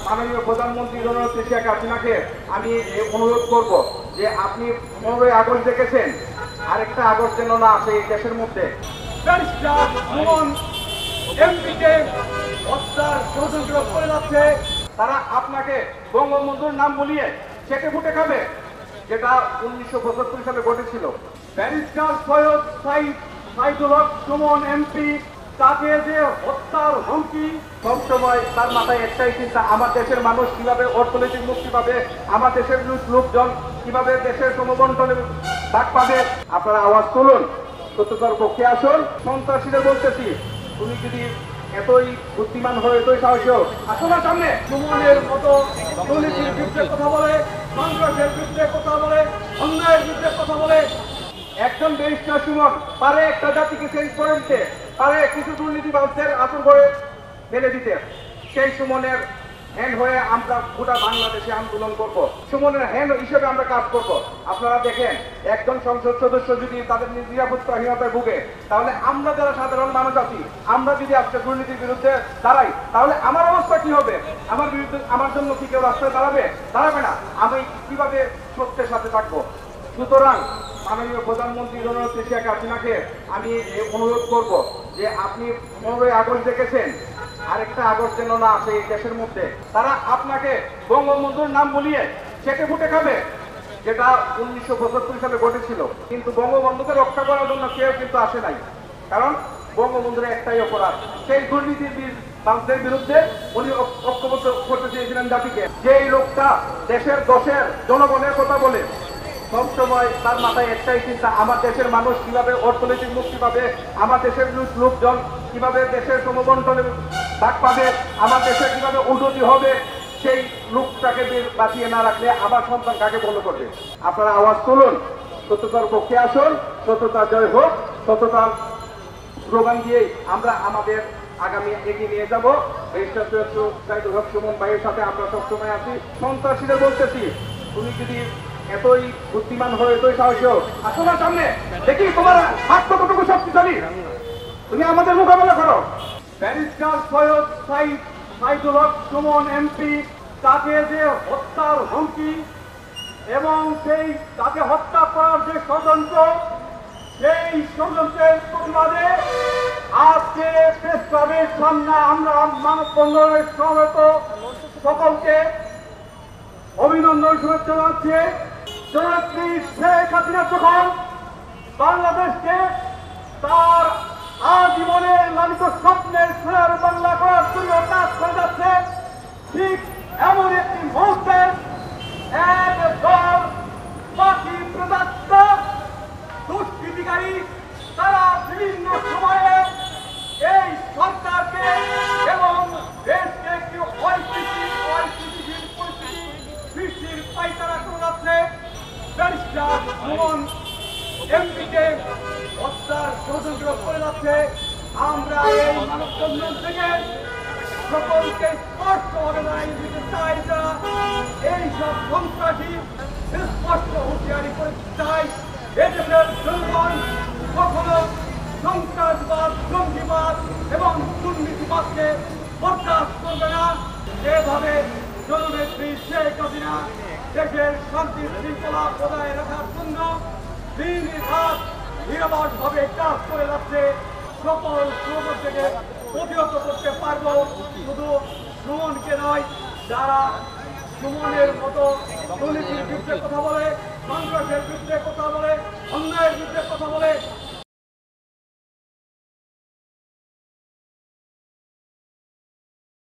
মাননীয় প্রধানমন্ত্রী জননেত্রী শেখ হাসিনাকে আমি অনুরোধ করব যে আপনি 15ই আগস্ট দেখেছেন, আরেকটা আগস্ট যেন না আসে এই দেশের মধ্যে। ব্যারিস্টার সুমন এমপিকে হত্যার ষড়যন্ত্র করে যাচ্ছে। তারা আপনাকে বঙ্গবন্ধুর নাম বলিয়ে চেটে ফুটে খাবে, যেটা 1975 সালে ঘটেছিল। ব্যারিস্টার সৈয়দ সাইদুল হক সুমন এমপি, তাকে যে হত্যার হুমকি, সবসময় তার মাথায় একটাই চিন্তা, আমার দেশের মানুষ কিভাবে অর্থনৈতিক মুক্তি পাবে, আমার দেশের লোকজন কিভাবে দেশের সমবন্টনে ভাগ পাবে। আপনারা আওয়াজ তুলুন, সত্যতার পক্ষে আসুন। সন্ত্রাসীদের বলতেছি, তুমি যদি এতই বুদ্ধিমান হয়ে এতই সাহসী হও, আসো না সামনে। সুমনের মতো দুর্নীতির বিরুদ্ধে কথা বলে, সন্ত্রাসের বিরুদ্ধে কথা বলে, অন্যায়ের বিরুদ্ধে কথা বলে। একজন ব্যারিস্টার সুমন পারে একটা জাতিকে চেঞ্জ করে দিতে, পারে কিছু দুর্নীতিবাজদের আসন করে ফেলে দিতে। সেই সুমনের হ্যান্ড হয়ে আমরা গোটা বাংলাদেশে আন্দোলন করব, সুমনের হ্যান্ড হিসেবে আমরা কাজ করব। আপনারা দেখেন, একজন সংসদ সদস্য যদি তাদের নিরাপত্তাহীনতায় ভুগে, তাহলে আমরা যারা সাধারণ মানুষ আছি, আমরা যদি আজকে দুর্নীতির বিরুদ্ধে দাঁড়াই, তাহলে আমার অবস্থা কি হবে? আমার বিরুদ্ধে, আমার জন্য কি কেউ রাস্তায় দাঁড়াবে না? আমি কিভাবে সত্যের সাথে থাকবো? সুতরাং মাননীয় প্রধানমন্ত্রী জননেত্রী শেখ হাসিনাকে আমি অনুরোধ করব যে আপনি 15ই আগস্ট দেখেছেন, আরেকটা আগস্ট যেন না আসে এই দেশের মধ্যে। তারা আপনাকে বঙ্গবন্ধুর নাম বলিয়ে চেটে ফুটে খাবে, যেটা 1975 সালে ঘটেছিল। কিন্তু বঙ্গবন্ধুকে রক্ষা করার জন্য কেউ কিন্তু আসে নাই, কারণ বঙ্গবন্ধুর একটাই অপরাধ, সেই দুর্নীতির বিরুদ্ধে উনি ঐক্যবদ্ধ করতে চেয়েছিলেন জাতিকে। যেই লোকটা দেশের দোষের জনগণের কথা বলে, সবসময় তার মাথায় একটাই চিন্তা, আমার দেশের মানুষ কিভাবে অর্থনৈতিক মুক্তি পাবে, আমার দেশের লোকজন কিভাবে দেশের সমবন্টনে ভাগ পাবে, আমার দেশে কিভাবে উন্নতি হবে। সেই লোকটাকে বাঁচিয়ে না রাখলে আমার সন্তান কাকে ফলো করবে? আপনারা আওয়াজ তুলুন, সত্যতার পক্ষে আসুন। সত্যতা জয় হোক। সত্যতার স্লোগান দিয়েই আমরা আমাদের আগামী এগিয়ে নিয়ে যাবো। ব্যারিস্টার সাইদুল হক সুমন ভাইয়ের সাথে আমরা সবসময় আছি। সন্ত্রাসীদের বলতেছি, তুমি যদি এতই বুদ্ধিমান হয়ে এতই সাহসী হও, আসো না সামনে, দেখি তোমার হাত কতটুকু শক্তিশালী, তুমি আমাদের মোকাবেলা করো। ব্যারিস্টার সৈয়দ সাইদুল হক সুমন এমপি, তাকে যে হত্যার হুমকি এবং তাকে হত্যা করার যে ষড়যন্ত্র, সেই ষড়যন্ত্রের প্রতিবাদে আজকে প্রেস ক্লাবের সামনে আমরা মানববন্ধনের সমবেত সকলকে অভিনন্দন, শুভেচ্ছা জানাচ্ছি। জননেত্রী শেখ হাসিনা যখন বাংলাদেশকে তার আজীবনের লালিত স্বপ্নের সোনার বাংলা করার জন্য কাজ করে যাচ্ছে, ঠিক এমন একটি মুহূর্তে এক দল বাকি প্রদত্ত দুষ্কৃতিকারী তারা বিভিন্ন সময়ে এই সরকারকে এবং দেশকে একটি অস্থিতিশীল পরিস্থিতি সৃষ্টির পায়তারা করে যাচ্ছে। ব্যারিস্টার সুমন এমপিকে হত্যার ষড়যন্ত্র করে যাচ্ছে। আমরা এই মানববন্ধন থেকে সকলকে স্পষ্টভাবে জানাই দিতে চাই, যারা এইসব সন্ত্রাসী স্পষ্ট হুঁশিয়ারি করে চাই, এদেশের জনগণ কখনো সন্ত্রাসবাদ, জঙ্গিবাদ এবং দুর্নীতিবাদকে বরদাস্ত করবে না। যেভাবে জননেত্রী শেখ হাসিনা দেশের শান্তি শৃঙ্খলা বজায় রাখার জন্য দিন রাত নিরবভাবে কাজ করে যাচ্ছে, সকল সুযোগ থেকে প্রতিহত করতে পারবো। শুধু সুমনকে নয়, যারা সুমনের মতো দুর্নীতির বিরুদ্ধে কথা বলে, সন্ত্রাসের বিরুদ্ধে কথা বলে,